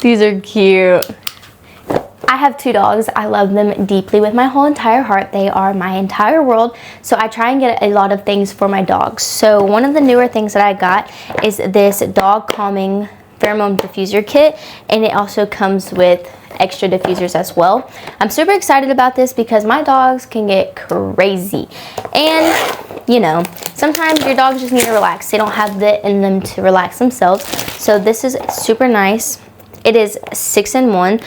These are cute. I have 2 dogs. I love them deeply with my whole entire heart. They are my entire world. So I try and get a lot of things for my dogs. So one of the newer things that I got is this dog calming pheromone diffuser kit, and it also comes with extra diffusers as well. I'm super excited about this because my dogs can get crazy, and you know, sometimes your dogs just need to relax. They don't have it in them to relax themselves. So this is super nice. It is 6-in-1.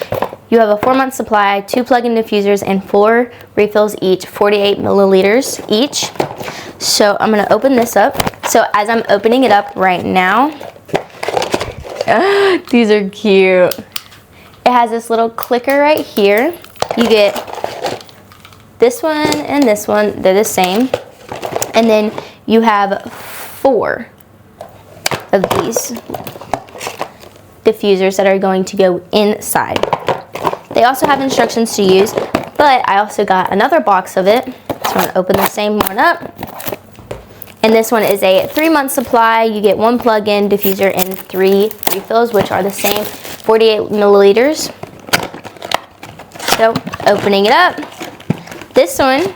You have a 4-month supply, 2 plug-in diffusers, and 4 refills each, 48 milliliters each. So I'm gonna open this up. So as I'm opening it up right now, these are cute. It has this little clicker right here. You get this one and this one, they're the same. And then you have 4 of these diffusers that are going to go inside. They also have instructions to use, but I also got another box of it. So I'm gonna open the same one up. And this one is a 3-month supply. You get 1 plug-in diffuser and 3 refills, which are the same, 48 milliliters. So opening it up, this one,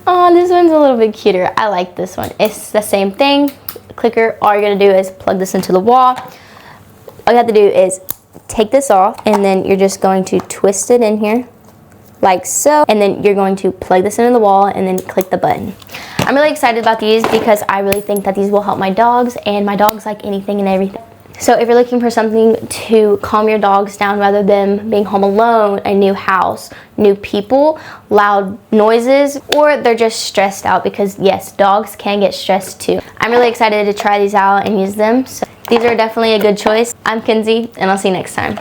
oh, this one's a little bit cuter. I like this one. It's the same thing. Clicker, all you're gonna do is plug this into the wall. All you have to do is take this off, and then you're just going to twist it in here like so, and then you're going to plug this into the wall and then click the button. I'm really excited about these because I really think that these will help my dogs, and my dogs like anything and everything. So if you're looking for something to calm your dogs down rather than being home alone, a new house, new people, loud noises, or they're just stressed out, because yes, dogs can get stressed too. I'm really excited to try these out and use them. So these are definitely a good choice. I'm Kinsey, and I'll see you next time.